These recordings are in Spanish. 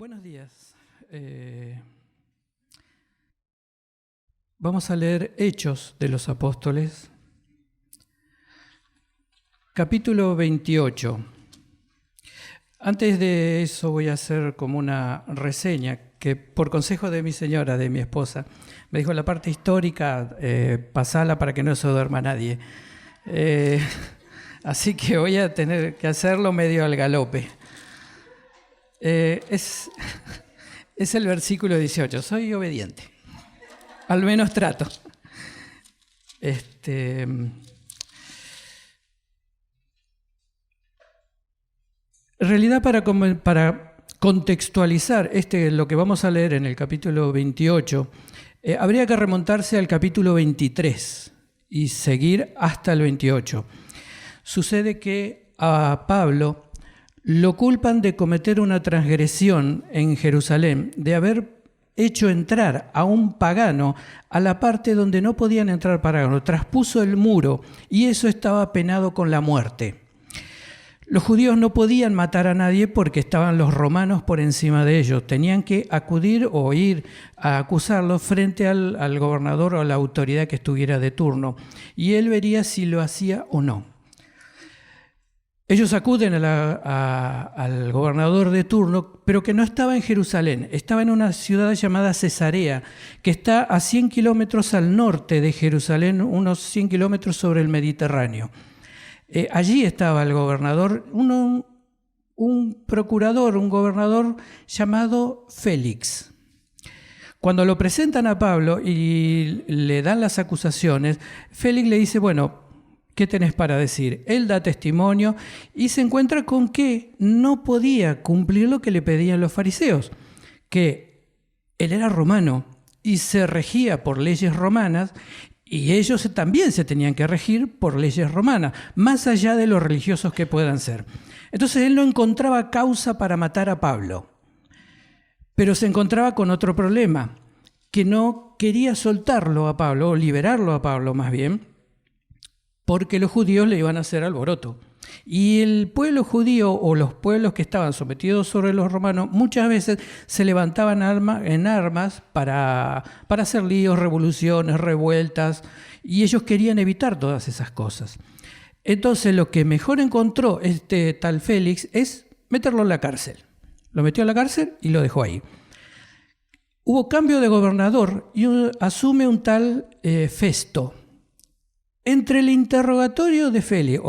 Buenos días. Vamos a leer Hechos de los Apóstoles, capítulo 28. Antes de eso voy a hacer como una reseña que por consejo de mi señora, de mi esposa, me dijo la parte histórica, pasala para que no se duerma nadie. Así que voy a tener que hacerlo medio al galope. Es el versículo 18, soy obediente, al menos trato. En realidad, para contextualizar lo que vamos a leer en el capítulo 28, habría que remontarse al capítulo 23 y seguir hasta el 28. Sucede que a Pablo lo culpan de cometer una transgresión en Jerusalén, de haber hecho entrar a un pagano a la parte donde no podían entrar paganos. Traspuso el muro y eso estaba penado con la muerte. Los judíos no podían matar a nadie porque estaban los romanos por encima de ellos. Tenían que acudir o ir a acusarlo frente al gobernador o a la autoridad que estuviera de turno. Y él vería si lo hacía o no. Ellos acuden al gobernador de turno, pero que no estaba en Jerusalén. Estaba en una ciudad llamada Cesarea, que está a 100 kilómetros al norte de Jerusalén, unos 100 kilómetros sobre el Mediterráneo. Allí estaba el gobernador, un procurador, un gobernador llamado Félix. Cuando lo presentan a Pablo y le dan las acusaciones, Félix le dice, bueno, ¿qué tenés para decir? Él da testimonio y se encuentra con que no podía cumplir lo que le pedían los fariseos, que él era romano y se regía por leyes romanas, y ellos también se tenían que regir por leyes romanas, más allá de los religiosos que puedan ser. Entonces él no encontraba causa para matar a Pablo, pero se encontraba con otro problema, que no quería soltarlo a Pablo, o liberarlo a Pablo más bien, porque los judíos le iban a hacer alboroto. Y el pueblo judío o los pueblos que estaban sometidos sobre los romanos muchas veces se levantaban en armas para hacer líos, revoluciones, revueltas, y ellos querían evitar todas esas cosas. Entonces lo que mejor encontró este tal Félix es meterlo en la cárcel. Lo metió en la cárcel y lo dejó ahí. Hubo cambio de gobernador y asume un tal Festo. Entre el interrogatorio de Félix,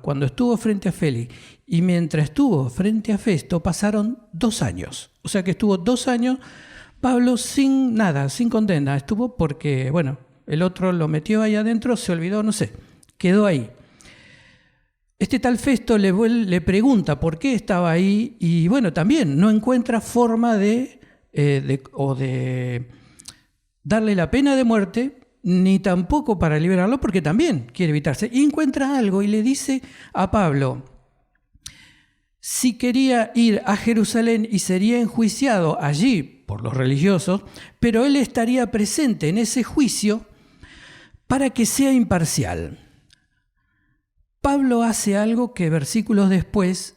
cuando estuvo frente a Félix, y mientras estuvo frente a Festo, pasaron 2 años. O sea que estuvo 2 años Pablo sin nada, sin condena. Estuvo porque, bueno, el otro lo metió ahí adentro, se olvidó, no sé, quedó ahí. Este tal Festo le pregunta por qué estaba ahí y, bueno, también no encuentra forma de darle la pena de muerte, ni tampoco para liberarlo, porque también quiere evitarse. Y encuentra algo y le dice a Pablo, si quería ir a Jerusalén y sería enjuiciado allí por los religiosos, pero él estaría presente en ese juicio para que sea imparcial. Pablo hace algo que versículos después,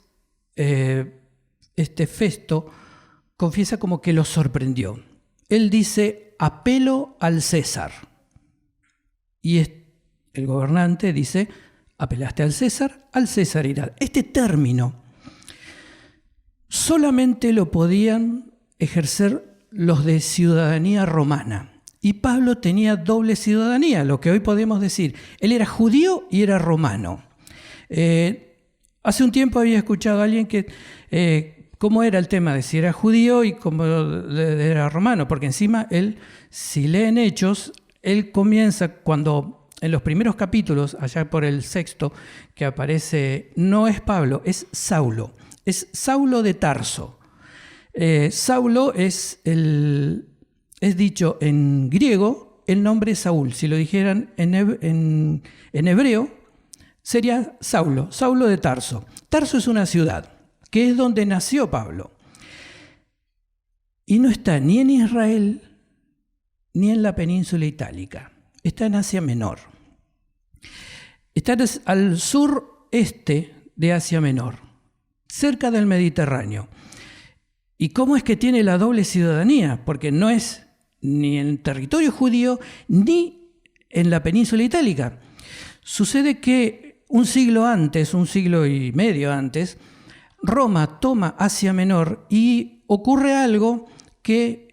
este Festo confiesa como que lo sorprendió. Él dice, apelo al César. Y el gobernante dice, apelaste al César irá. Este término solamente lo podían ejercer los de ciudadanía romana. Y Pablo tenía doble ciudadanía, lo que hoy podemos decir. Él era judío y era romano. Hace un tiempo había escuchado a alguien que cómo era el tema de si era judío y cómo era romano, porque encima él, si leen Hechos, él comienza cuando en los primeros capítulos, allá por el 6º, que aparece, no es Pablo, es Saulo de Tarso. Saulo es dicho en griego el nombre Saúl. Si lo dijeran en hebreo, sería Saulo de Tarso. Tarso es una ciudad, que es donde nació Pablo. Y no está ni en Israel, ni en la península itálica. Está en Asia Menor. Está al sureste de Asia Menor, cerca del Mediterráneo. ¿Y cómo es que tiene la doble ciudadanía? Porque no es ni en territorio judío ni en la península itálica. Sucede que un siglo y medio antes, Roma toma Asia Menor y ocurre algo que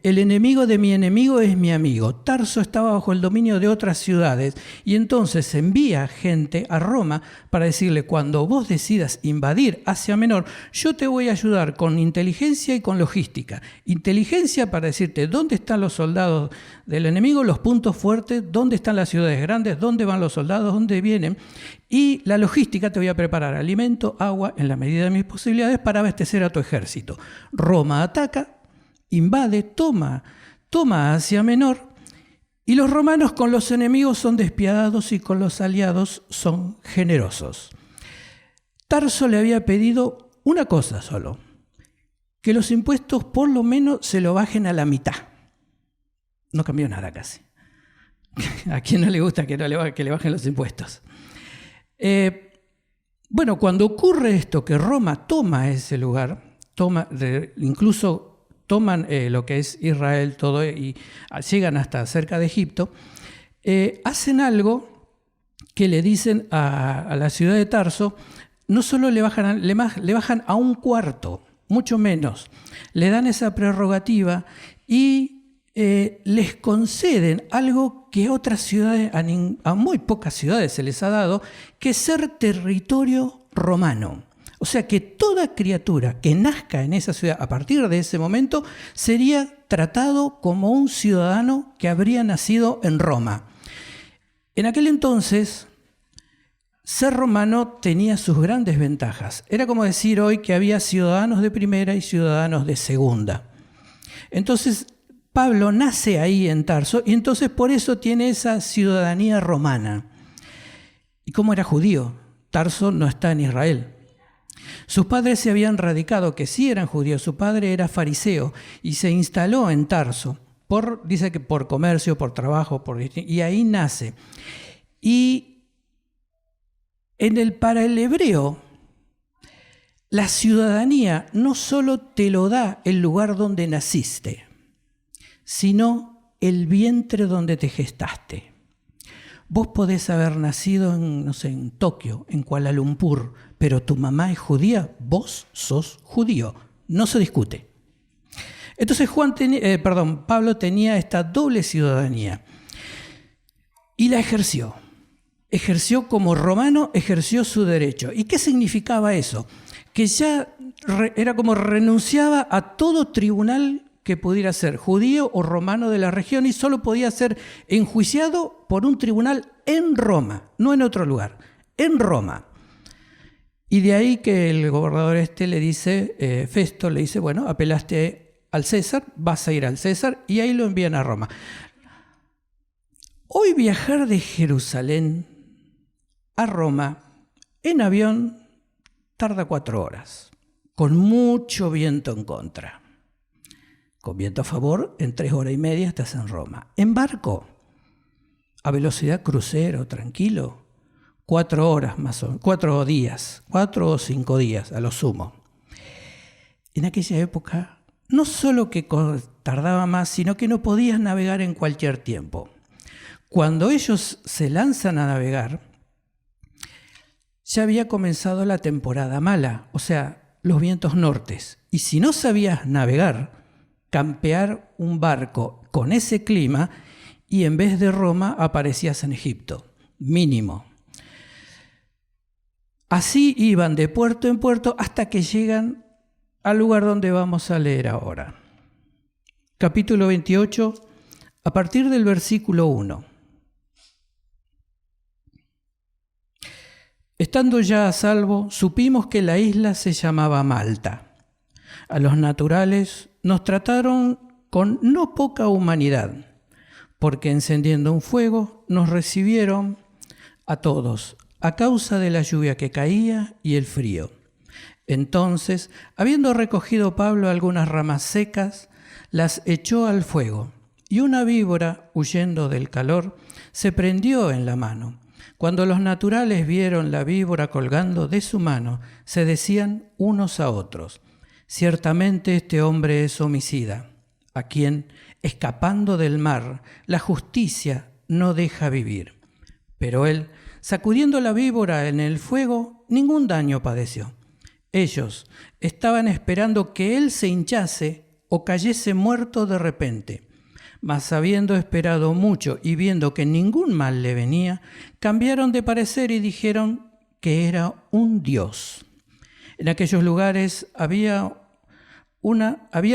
el enemigo de mi enemigo es mi amigo. Tarso estaba bajo el dominio de otras ciudades y entonces envía gente a Roma para decirle: cuando vos decidas invadir Asia Menor, yo te voy a ayudar con inteligencia y con logística. Inteligencia para decirte dónde están los soldados del enemigo, los puntos fuertes, dónde están las ciudades grandes, dónde van los soldados, dónde vienen. Y la logística, te voy a preparar alimento, agua, en la medida de mis posibilidades para abastecer a tu ejército. Roma ataca, invade, toma Asia Menor, y los romanos con los enemigos son despiadados y con los aliados son generosos. Tarso le había pedido una cosa solo: que los impuestos por lo menos se lo bajen a la mitad. No cambió nada casi. ¿A quién no le gusta que le bajen los impuestos? Bueno, cuando ocurre esto, que Roma toma ese lugar, incluso toman lo que es Israel todo y llegan hasta cerca de Egipto, hacen algo que le dicen a la ciudad de Tarso. No solo le bajan a un cuarto, mucho menos, le dan esa prerrogativa y les conceden algo que otras ciudades, a muy pocas ciudades se les ha dado, que es ser territorio romano. O sea que toda criatura que nazca en esa ciudad a partir de ese momento sería tratado como un ciudadano que habría nacido en Roma. En aquel entonces, ser romano tenía sus grandes ventajas. Era como decir hoy que había ciudadanos de primera y ciudadanos de segunda. Entonces, Pablo nace ahí en Tarso y entonces por eso tiene esa ciudadanía romana. ¿Y cómo era judío? Tarso no está en Israel. Sus padres se habían radicado, que sí eran judíos. Su padre era fariseo y se instaló en Tarso, dice que por comercio, por trabajo, y ahí nace. Y para el hebreo, la ciudadanía no solo te lo da el lugar donde naciste, sino el vientre donde te gestaste. Vos podés haber nacido en Tokio, en Kuala Lumpur, pero tu mamá es judía, vos sos judío. No se discute. Entonces Pablo tenía esta doble ciudadanía y la ejerció. Ejerció como romano, ejerció su derecho. ¿Y qué significaba eso? Que ya era como renunciaba a todo tribunal que pudiera ser judío o romano de la región y solo podía ser enjuiciado por un tribunal en Roma, no en otro lugar, en Roma. Y de ahí que el gobernador le dice, Festo le dice, bueno, apelaste al César, vas a ir al César, y ahí lo envían a Roma. Hoy viajar de Jerusalén a Roma en avión tarda 4 horas, con mucho viento en contra. Con viento a favor, en 3 horas y media estás en Roma. En barco, a velocidad crucero, tranquilo, 4 horas más o menos, 4 días, 4 o 5 días a lo sumo. En aquella época, no solo que tardaba más, sino que no podías navegar en cualquier tiempo. Cuando ellos se lanzan a navegar, ya había comenzado la temporada mala, o sea, los vientos nortes. Y si no sabías navegar, campear un barco con ese clima y en vez de Roma aparecías en Egipto, mínimo. Así iban de puerto en puerto hasta que llegan al lugar donde vamos a leer ahora. Capítulo 28, a partir del versículo 1. Estando ya a salvo, supimos que la isla se llamaba Malta. A los naturales nos trataron con no poca humanidad, porque encendiendo un fuego nos recibieron a todos, a causa de la lluvia que caía y el frío. Entonces, habiendo recogido Pablo algunas ramas secas, las echó al fuego, y una víbora, huyendo del calor, se prendió en la mano. Cuando los naturales vieron la víbora colgando de su mano, se decían unos a otros: Ciertamente este hombre es homicida, a quien, escapando del mar, la justicia no deja vivir. Pero él, sacudiendo la víbora en el fuego, ningún daño padeció. Ellos estaban esperando que él se hinchase o cayese muerto de repente. Mas habiendo esperado mucho y viendo que ningún mal le venía, cambiaron de parecer y dijeron que era un dios. En aquellos lugares había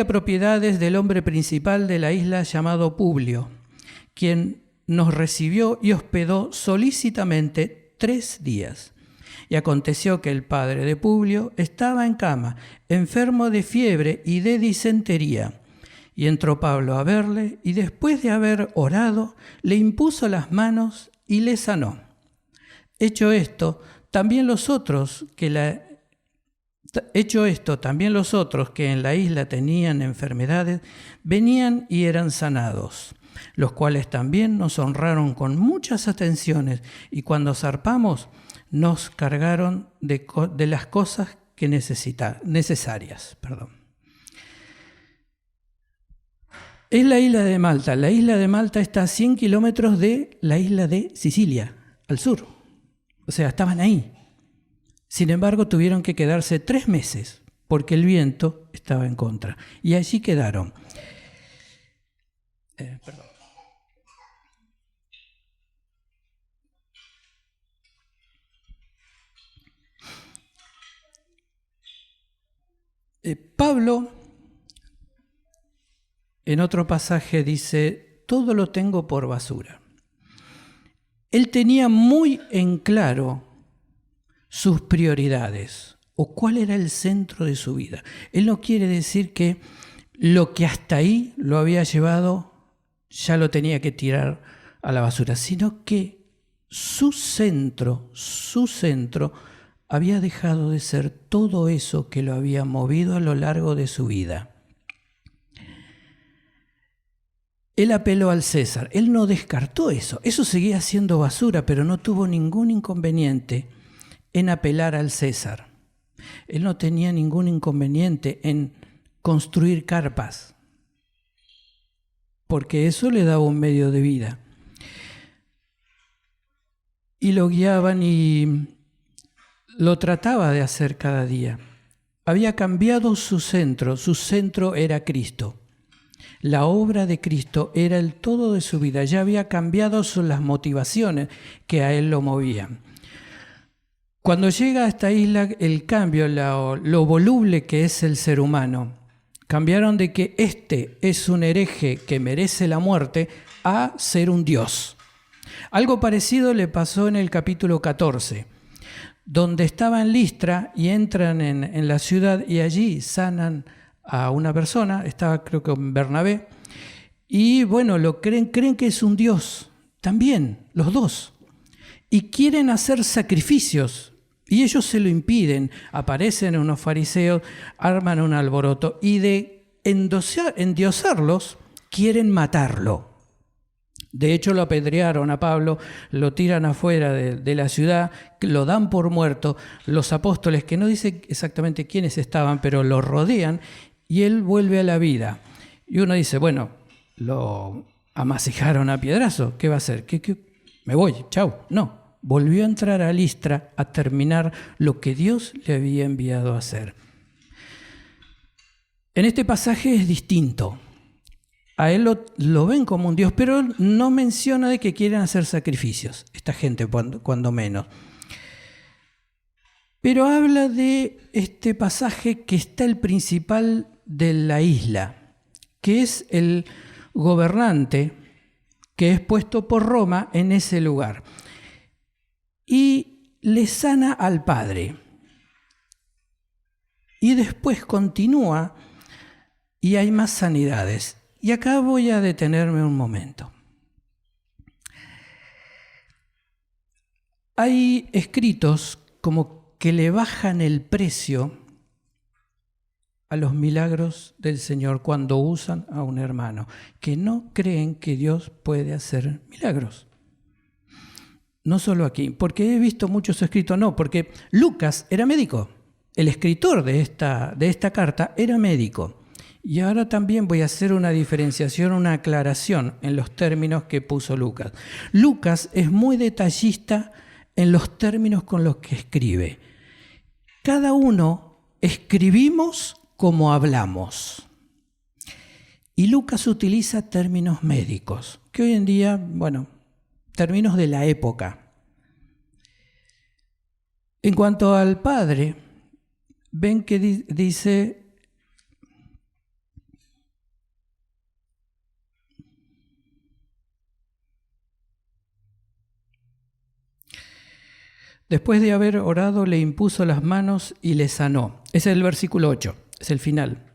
propiedades del hombre principal de la isla llamado Publio, quien nos recibió y hospedó solícitamente 3 días. Y aconteció que el padre de Publio estaba en cama, enfermo de fiebre y de disentería. Y entró Pablo a verle, y después de haber orado, le impuso las manos y le sanó. Hecho esto, también los otros que en la isla tenían enfermedades, venían y eran sanados, los cuales también nos honraron con muchas atenciones, y cuando zarpamos, nos cargaron de las cosas que necesarias. Es la isla de Malta. La isla de Malta está a 100 kilómetros de la isla de Sicilia, al sur. O sea, estaban ahí. Sin embargo, tuvieron que quedarse 3 meses porque el viento estaba en contra. Y allí quedaron. Pablo, en otro pasaje, dice: todo lo tengo por basura. Él tenía muy en claro sus prioridades o cuál era el centro de su vida. Él no quiere decir que lo que hasta ahí lo había llevado ya lo tenía que tirar a la basura, sino que su centro había dejado de ser todo eso que lo había movido a lo largo de su vida. Él apeló al César, él no descartó eso seguía siendo basura, pero no tuvo ningún inconveniente en apelar al César. Él no tenía ningún inconveniente en construir carpas, porque eso le daba un medio de vida. Y lo guiaban y lo trataba de hacer cada día. Había cambiado su centro era Cristo. La obra de Cristo era el todo de su vida. Ya había cambiado las motivaciones que a él lo movían. Cuando llega a esta isla, el cambio, lo voluble que es el ser humano, cambiaron de que este es un hereje que merece la muerte a ser un dios. Algo parecido le pasó en el capítulo 14, donde estaba en Listra y entran en la ciudad y allí sanan a una persona, estaba creo que Bernabé, y bueno, creen que es un dios, también, los dos, y quieren hacer sacrificios, y ellos se lo impiden. Aparecen unos fariseos, arman un alboroto, y de endiosarlos, quieren matarlo. De hecho, lo apedrearon a Pablo, lo tiran afuera de la ciudad, lo dan por muerto. Los apóstoles, que no dice exactamente quiénes estaban, pero lo rodean, y él vuelve a la vida. Y uno dice, bueno, lo amasijaron a piedrazo, ¿qué va a hacer? Me voy, chau. No, volvió a entrar a Listra a terminar lo que Dios le había enviado a hacer. En este pasaje es distinto. A él lo ven como un Dios, pero no menciona de que quieren hacer sacrificios, esta gente cuando menos. Pero habla de este pasaje que está el principal de la isla, que es el gobernante que es puesto por Roma en ese lugar. Y le sana al padre. Y después continúa y hay más sanidades. Y acá voy a detenerme un momento. Hay escritos como que le bajan el precio a los milagros del Señor cuando usan a un hermano, que no creen que Dios puede hacer milagros. No solo aquí, porque he visto muchos escritos, no, porque Lucas era médico, el escritor de esta carta era médico. Y ahora también voy a hacer una diferenciación, una aclaración en los términos que puso Lucas. Lucas es muy detallista en los términos con los que escribe. Cada uno escribimos como hablamos. Y Lucas utiliza términos médicos, que hoy en día, bueno, términos de la época. En cuanto al Padre, ven que dice: después de haber orado, le impuso las manos y le sanó. Ese es el versículo 8, es el final.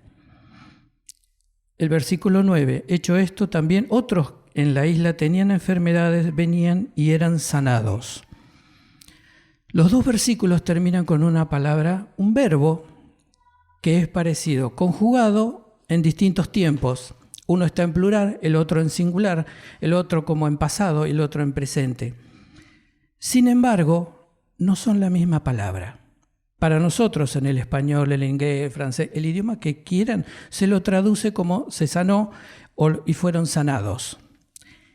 El versículo 9, hecho esto, también otros en la isla tenían enfermedades, venían y eran sanados. Los dos versículos terminan con una palabra, un verbo, que es parecido, conjugado en distintos tiempos. Uno está en plural, el otro en singular, el otro como en pasado y el otro en presente. Sin embargo, no son la misma palabra. Para nosotros, en el español, el inglés, el francés, el idioma que quieran, se lo traduce como se sanó y fueron sanados.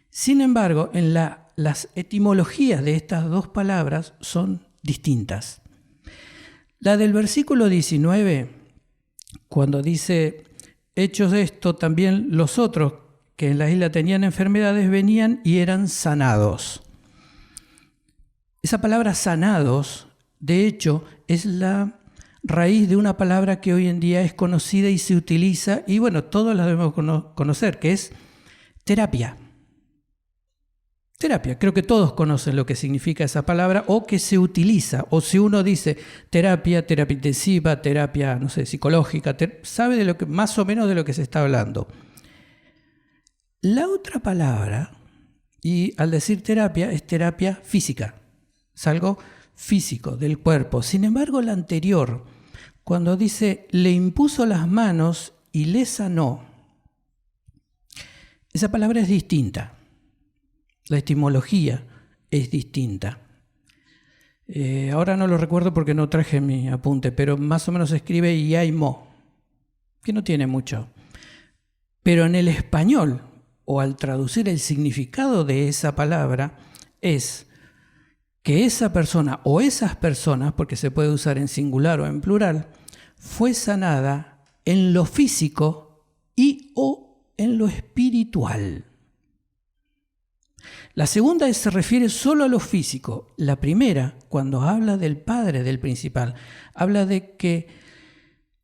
Sin embargo, en las etimologías de estas dos palabras son distintas. La del versículo 19, cuando dice, hechos esto, también los otros que en la isla tenían enfermedades venían y eran sanados. Esa palabra sanados, de hecho, es la raíz de una palabra que hoy en día es conocida y se utiliza, y bueno, todos la debemos conocer, que es terapia. Terapia, creo que todos conocen lo que significa esa palabra o que se utiliza, o si uno dice terapia intensiva, terapia, no sé, psicológica, sabe de lo que, más o menos de lo que se está hablando. La otra palabra, y al decir terapia, es terapia física, es algo físico del cuerpo. Sin embargo, la anterior, cuando dice le impuso las manos y le sanó, esa palabra es distinta. La etimología es distinta. Ahora no lo recuerdo porque no traje mi apunte, pero más o menos se escribe yaimo, que no tiene mucho. Pero en el español, o al traducir el significado de esa palabra, es que esa persona o esas personas, porque se puede usar en singular o en plural, fue sanada en lo físico y o en lo espiritual. La segunda se refiere solo a lo físico. La primera, cuando habla del Padre, del principal, habla de que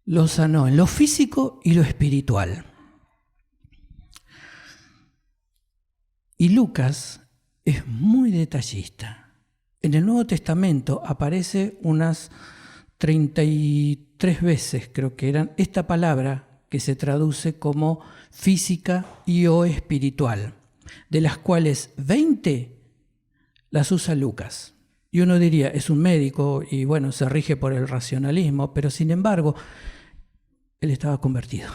lo sanó en lo físico y lo espiritual. Y Lucas es muy detallista. En el Nuevo Testamento aparece unas 33 veces, creo que eran, esta palabra que se traduce como física y o espiritual, de las cuales 20 las usa Lucas. Y uno diría, es un médico y bueno, se rige por el racionalismo, pero sin embargo, él estaba convertido.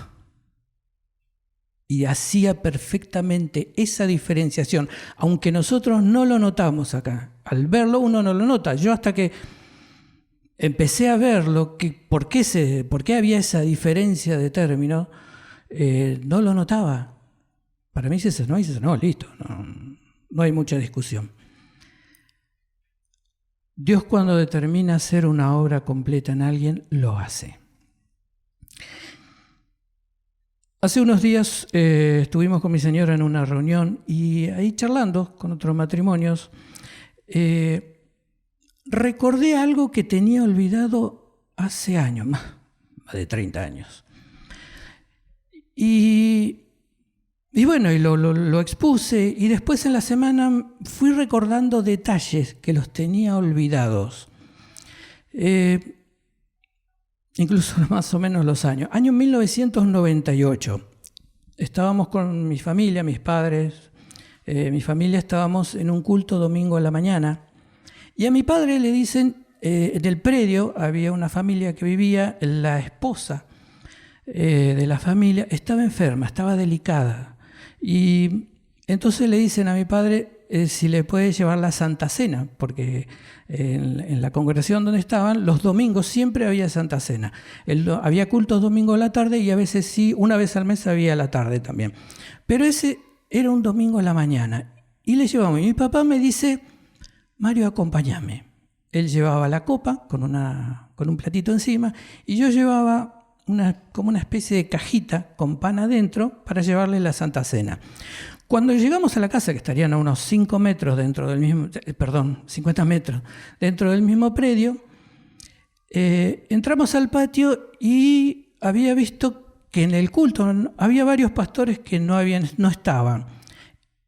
Y hacía perfectamente esa diferenciación, aunque nosotros no lo notamos acá. Al verlo uno no lo nota. Yo hasta que empecé a verlo, por qué había esa diferencia de términos, no lo notaba. Para mí se sanó, listo. No hay mucha discusión. Dios cuando determina hacer una obra completa en alguien, lo hace. Hace unos días estuvimos con mi señora en una reunión y ahí charlando con otros matrimonios, recordé algo que tenía olvidado hace años, más de 30 años. Y bueno, y lo expuse y después en la semana fui recordando detalles que los tenía olvidados. Incluso más o menos los años. Año 1998. Estábamos con mi familia, mis padres, mi familia, estábamos en un culto domingo a la mañana. Y a mi padre le dicen, en el predio había una familia que vivía, la esposa de la familia estaba enferma, estaba delicada. Y entonces le dicen a mi padre, si le puede llevar la Santa Cena, porque en la congregación donde estaban, los domingos siempre había Santa Cena. Había cultos domingo a la tarde y a veces sí, una vez al mes había a la tarde también. Pero ese era un domingo a la mañana y le llevamos. Y mi papá me dice, Mario, acompáñame. Él llevaba la copa con un platito encima y yo llevaba como una especie de cajita con pan adentro para llevarle la Santa Cena. Cuando llegamos a la casa, que estarían a unos 50 metros dentro del mismo predio, entramos al patio y había visto que en el culto había varios pastores que no estaban.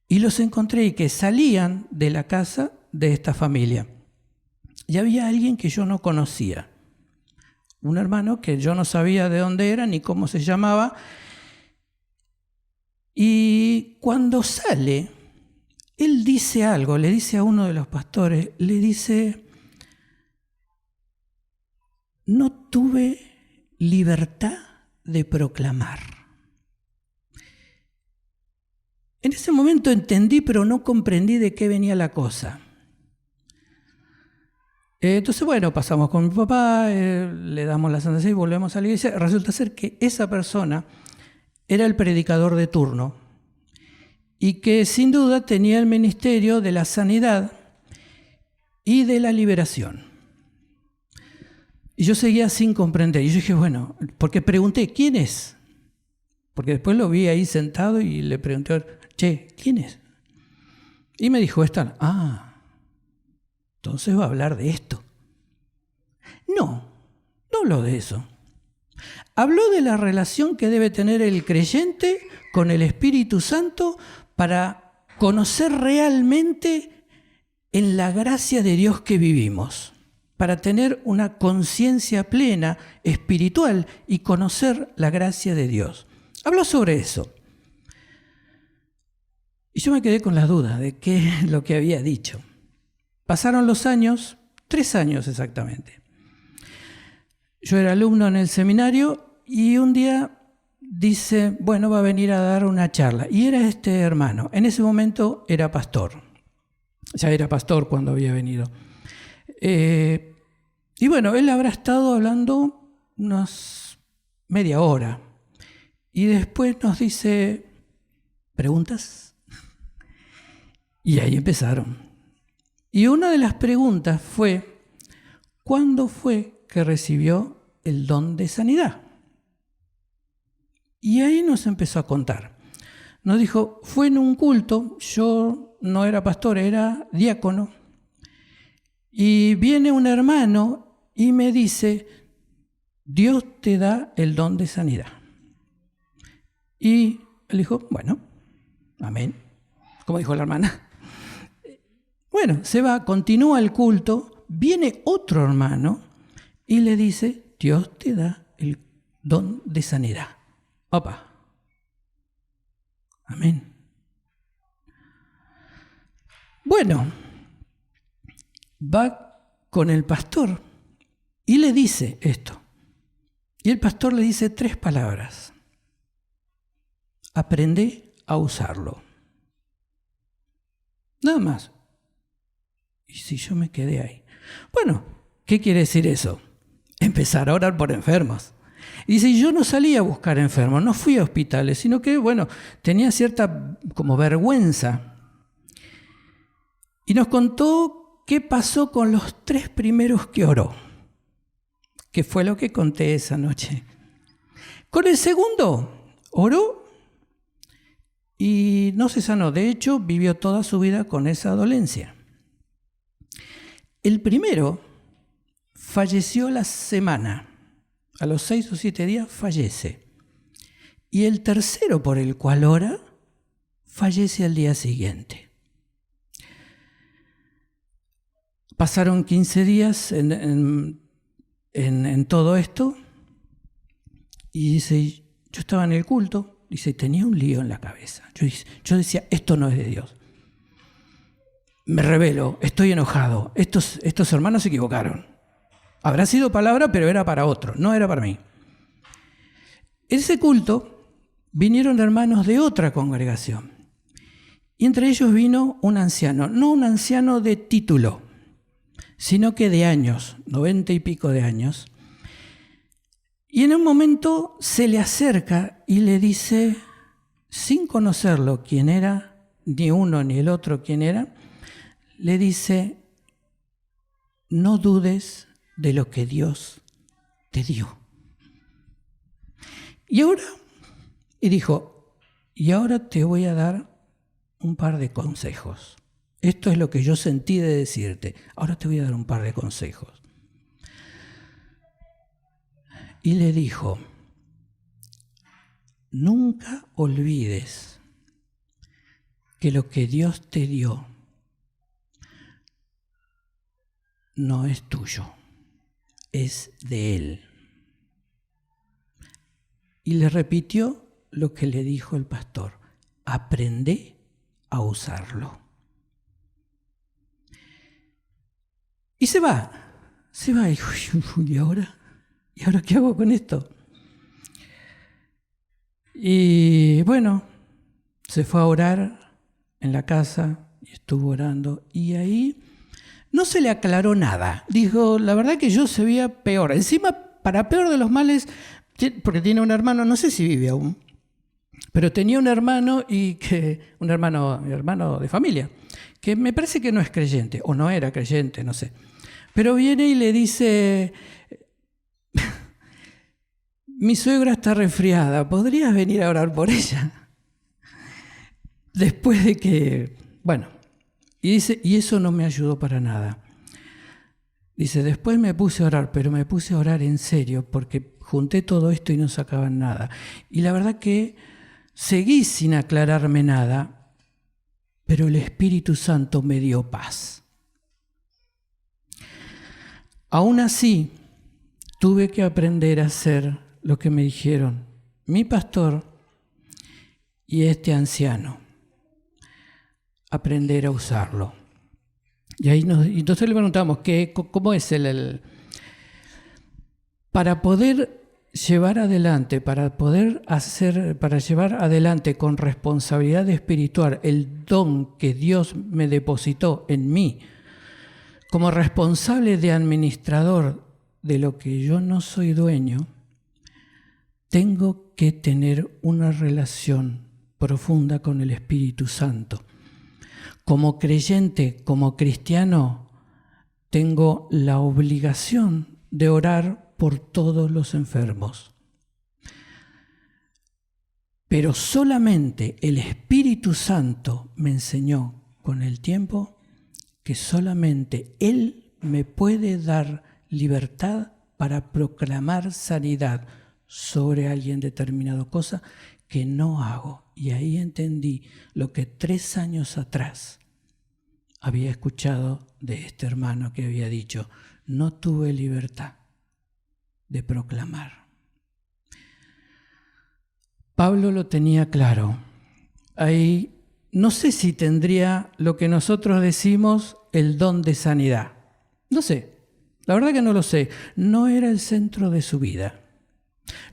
Y los encontré y que salían de la casa de esta familia. Y había alguien que yo no conocía. Un hermano que yo no sabía de dónde era ni cómo se llamaba. Y cuando sale, él dice algo, le dice a uno de los pastores, le dice, no tuve libertad de proclamar. En ese momento entendí, pero no comprendí de qué venía la cosa. Entonces, bueno, pasamos con mi papá, le damos la Santa Cena y volvemos a la iglesia. Resulta ser que esa persona era el predicador de turno y que sin duda tenía el ministerio de la sanidad y de la liberación. Y yo seguía sin comprender. Y yo dije, bueno, porque pregunté, ¿quién es? Porque después lo vi ahí sentado y le pregunté, che, ¿quién es? Y me dijo, entonces va a hablar de esto. No habló de eso. Habló de la relación que debe tener el creyente con el Espíritu Santo para conocer realmente en la gracia de Dios que vivimos, para tener una conciencia plena, espiritual y conocer la gracia de Dios. Habló sobre eso. Y yo me quedé con la duda de qué es lo que había dicho. Pasaron los años, 3 años exactamente. Yo era alumno en el seminario y un día dice, bueno, va a venir a dar una charla. Y era este hermano. En ese momento era pastor. Ya era pastor cuando había venido. Y bueno, él habrá estado hablando unos media hora. Y después nos dice, ¿preguntas? Y ahí empezaron. Y una de las preguntas fue, ¿cuándo fue que recibió el don de sanidad? Y ahí nos empezó a contar. Nos dijo, fue en un culto, yo no era pastor, era diácono, y viene un hermano y me dice, Dios te da el don de sanidad. Y él dijo, bueno, amén, como dijo la hermana. Bueno, se va, continúa el culto, viene otro hermano y le dice, Dios te da el don de sanidad. Opa. Amén. Bueno, va con el pastor y le dice esto. Y el pastor le dice 3 palabras. Aprende a usarlo. Nada más. Y si yo me quedé ahí. Bueno, ¿qué quiere decir eso? Empezar a orar por enfermos. Y dice, yo no salí a buscar enfermos, no fui a hospitales, sino que, bueno, tenía cierta como vergüenza. Y nos contó qué pasó con los 3 primeros que oró, que fue lo que conté esa noche. Con el segundo, oró y no se sanó. De hecho, vivió toda su vida con esa dolencia. El primero falleció la semana. A los 6 o 7 días fallece. Y el tercero por el cual ora, fallece al día siguiente. Pasaron 15 días en todo esto. Y dice, yo estaba en el culto, dice, tenía un lío en la cabeza. Yo decía, esto no es de Dios. Me rebelo, estoy enojado. Estos hermanos se equivocaron. Habrá sido palabra, pero era para otro, no era para mí. En ese culto vinieron hermanos de otra congregación Y entre ellos vino un anciano, no un anciano de título, sino que de años, 90 y pico de años. Y en un momento se le acerca y le dice, sin conocerlo quién era, ni uno ni el otro quién era, le dice, no dudes de lo que Dios te dio. Y dijo, y ahora te voy a dar un par de consejos. Esto es lo que yo sentí de decirte. Ahora te voy a dar un par de consejos. Y le dijo, nunca olvides que lo que Dios te dio no es tuyo, es de Él. Y le repitió lo que le dijo el pastor, aprende a usarlo. Y se va, y ahora qué hago con esto? Y bueno, se fue a orar en la casa y estuvo orando y ahí no se le aclaró nada. Dijo, la verdad que yo se veía peor. Encima, para peor de los males, porque tiene un hermano, no sé si vive aún, pero tenía un hermano un hermano de familia, que me parece que no es creyente, o no era creyente, no sé. Pero viene y le dice, mi suegra está resfriada, ¿podrías venir a orar por ella? Después de que, bueno, y dice, y eso no me ayudó para nada. Dice, después me puse a orar, pero me puse a orar en serio, porque junté todo esto y no sacaban nada. Y la verdad que seguí sin aclararme nada, pero el Espíritu Santo me dio paz. Aún así, tuve que aprender a hacer lo que me dijeron mi pastor y este anciano. Aprender a usarlo. Y ahí entonces le preguntamos, ¿cómo es para poder llevar adelante, para llevar adelante con responsabilidad espiritual el don que Dios me depositó en mí, como responsable de administrador de lo que yo no soy dueño, tengo que tener una relación profunda con el Espíritu Santo. Como creyente, como cristiano, tengo la obligación de orar por todos los enfermos. Pero solamente el Espíritu Santo me enseñó con el tiempo que solamente Él me puede dar libertad para proclamar sanidad sobre alguien determinado, cosa que no hago. Y ahí entendí lo que 3 años atrás había escuchado de este hermano que había dicho, no tuve libertad de proclamar. Pablo lo tenía claro. Ahí no sé si tendría lo que nosotros decimos el don de sanidad. No sé, la verdad que no lo sé. No era el centro de su vida.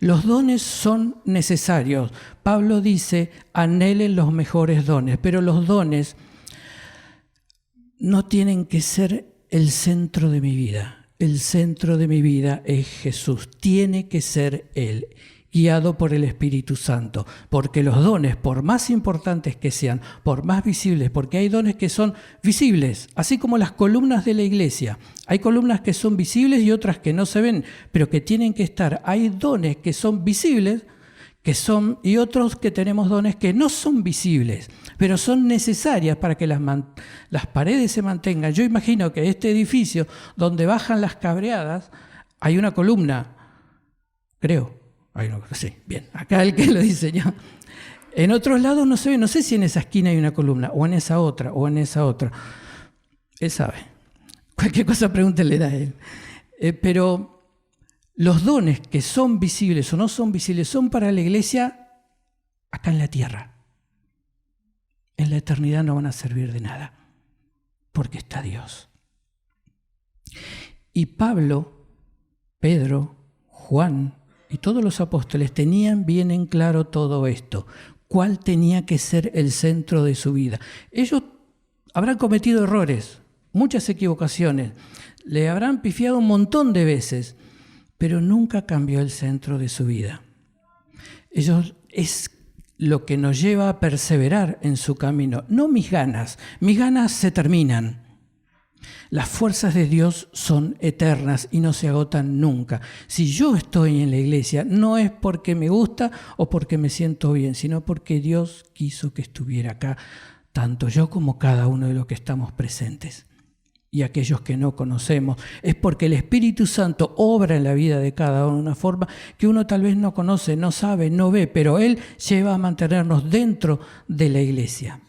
Los dones son necesarios. Pablo dice, anhelen los mejores dones, pero los dones no tienen que ser el centro de mi vida. El centro de mi vida es Jesús. Tiene que ser Él, guiado por el Espíritu Santo. Porque los dones, por más importantes que sean, por más visibles, porque hay dones que son visibles, así como las columnas de la iglesia. Hay columnas que son visibles y otras que no se ven, pero que tienen que estar. Hay dones que son visibles, y otros que tenemos dones que no son visibles, pero son necesarias para que las paredes se mantengan. Yo imagino que este edificio, donde bajan las cabreadas, hay una columna, creo. Sí, bien, acá el que lo diseñó. En otros lados no se ve, no sé si en esa esquina hay una columna, o en esa otra, o en esa otra. Él sabe. Cualquier cosa pregúntele a él. Pero los dones que son visibles o no son visibles son para la iglesia acá en la tierra. En la eternidad no van a servir de nada, porque está Dios. Y Pablo, Pedro, Juan y todos los apóstoles tenían bien en claro todo esto. cuál tenía que ser el centro de su vida. Ellos habrán cometido errores, muchas equivocaciones, le habrán pifiado un montón de veces, pero nunca cambió el centro de su vida. Ellos es lo que nos lleva a perseverar en su camino, no mis ganas se terminan. Las fuerzas de Dios son eternas y no se agotan nunca. Si yo estoy en la iglesia, no es porque me gusta o porque me siento bien, sino porque Dios quiso que estuviera acá, tanto yo como cada uno de los que estamos presentes. Y aquellos que no conocemos, es porque el Espíritu Santo obra en la vida de cada uno de una forma que uno tal vez no conoce, no sabe, no ve, pero Él lleva a mantenernos dentro de la iglesia.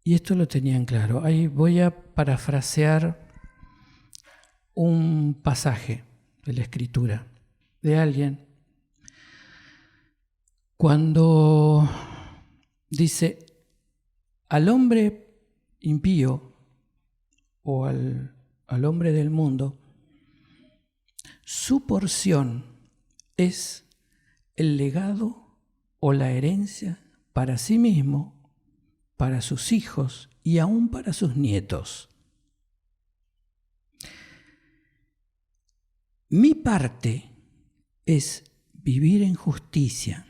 Y esto lo tenían claro. Ahí voy a parafrasear un pasaje de la Escritura de alguien cuando dice: al hombre impío o al hombre del mundo, su porción es el legado o la herencia para sí mismo, para sus hijos y aún para sus nietos. Mi parte es vivir en justicia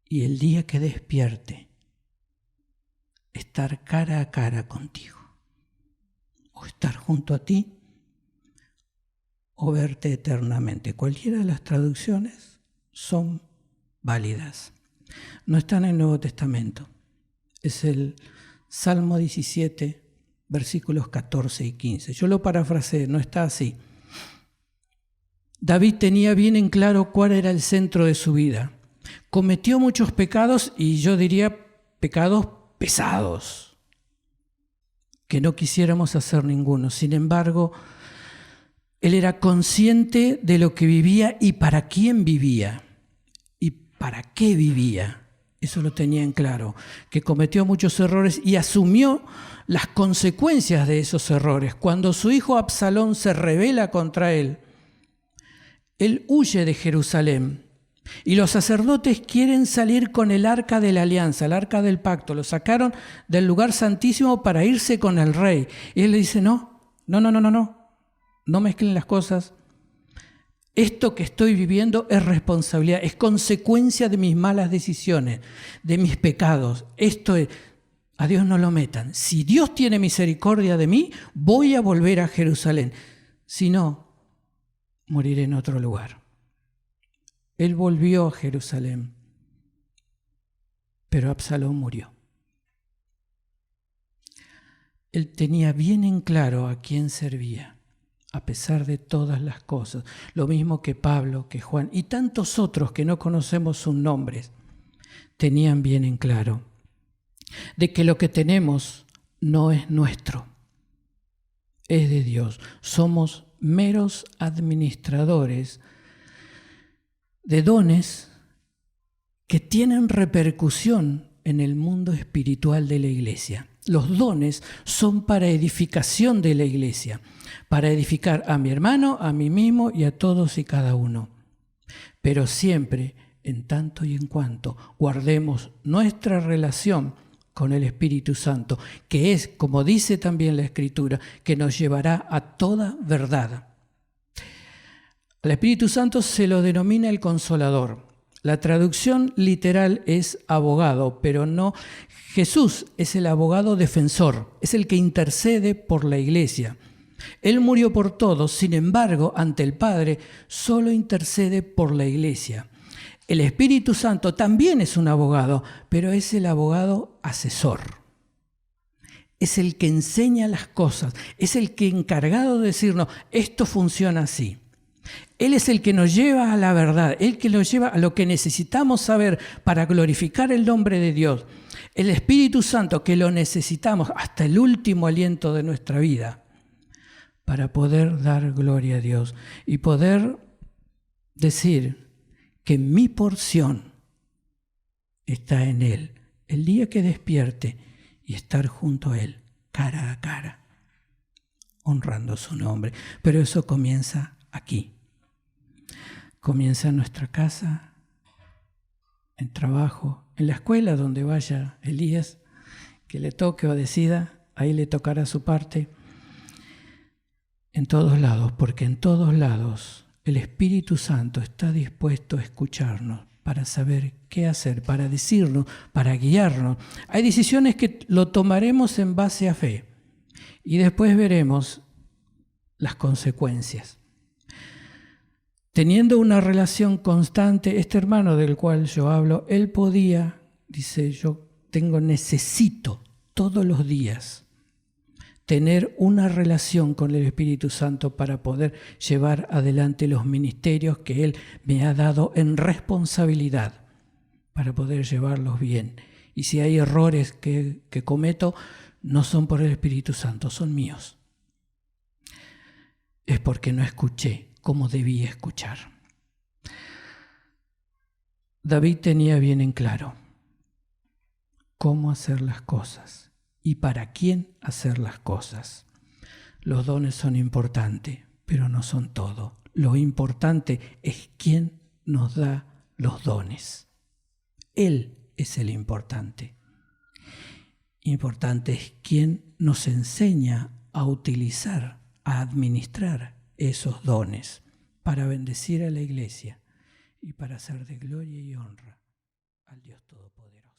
y el día que despierte, estar cara a cara contigo, o estar junto a ti, o verte eternamente. Cualquiera de las traducciones son válidas. No está en el Nuevo Testamento. Es el Salmo 17, versículos 14 y 15. Yo lo parafraseé, no está así. David tenía bien en claro cuál era el centro de su vida. Cometió muchos pecados, y yo diría pecados pesados, que no quisiéramos hacer ninguno. Sin embargo, él era consciente de lo que vivía y para quién vivía. ¿Para qué vivía? Eso lo tenía en claro, que cometió muchos errores y asumió las consecuencias de esos errores. Cuando su hijo Absalón se rebela contra él huye de Jerusalén y los sacerdotes quieren salir con el arca de la alianza, el arca del pacto. Lo sacaron del lugar santísimo para irse con el rey. Y él le dice: no mezclen las cosas. Esto que estoy viviendo es responsabilidad, es consecuencia de mis malas decisiones, de mis pecados. Esto es, a Dios no lo metan. Si Dios tiene misericordia de mí, voy a volver a Jerusalén. Si no, moriré en otro lugar. Él volvió a Jerusalén, pero Absalón murió. Él tenía bien en claro a quién servía, a pesar de todas las cosas. Lo mismo que Pablo, que Juan y tantos otros que no conocemos sus nombres, tenían bien en claro de que lo que tenemos no es nuestro, es de Dios. Somos meros administradores de dones que tienen repercusión en el mundo espiritual de la iglesia. Los dones son para edificación de la iglesia, para edificar a mi hermano, a mí mismo y a todos y cada uno. Pero siempre, en tanto y en cuanto guardemos nuestra relación con el Espíritu Santo, que es, como dice también la Escritura, que nos llevará a toda verdad. Al Espíritu Santo se lo denomina el Consolador. La traducción literal es abogado, pero no. Jesús es el abogado defensor, es el que intercede por la iglesia. Él murió por todos, sin embargo, ante el Padre, solo intercede por la iglesia. El Espíritu Santo también es un abogado, pero es el abogado asesor. Es el que enseña las cosas, es el que encargado de decirnos, esto funciona así. Él es el que nos lleva a la verdad, el que nos lleva a lo que necesitamos saber para glorificar el nombre de Dios. El Espíritu Santo, que lo necesitamos hasta el último aliento de nuestra vida para poder dar gloria a Dios y poder decir que mi porción está en Él. El día que despierte y estar junto a Él, cara a cara, honrando su nombre. Pero eso comienza aquí. Comienza en nuestra casa, en trabajo, en la escuela donde vaya Elías, que le toque o decida, ahí le tocará su parte. En todos lados, porque en todos lados el Espíritu Santo está dispuesto a escucharnos para saber qué hacer, para decirnos, para guiarnos. Hay decisiones que lo tomaremos en base a fe y después veremos las consecuencias. Teniendo una relación constante, este hermano del cual yo hablo, él podía, dice, necesito todos los días tener una relación con el Espíritu Santo para poder llevar adelante los ministerios que Él me ha dado en responsabilidad, para poder llevarlos bien. Y si hay errores que cometo, no son por el Espíritu Santo, son míos. Es porque no escuché como debía escuchar. David tenía bien en claro cómo hacer las cosas y para quién hacer las cosas. Los dones son importantes, pero no son todo. Lo importante es quién nos da los dones. Él es el importante. Importante es quién nos enseña a utilizar, a administrar esos dones para bendecir a la iglesia y para hacer de gloria y honra al Dios Todopoderoso.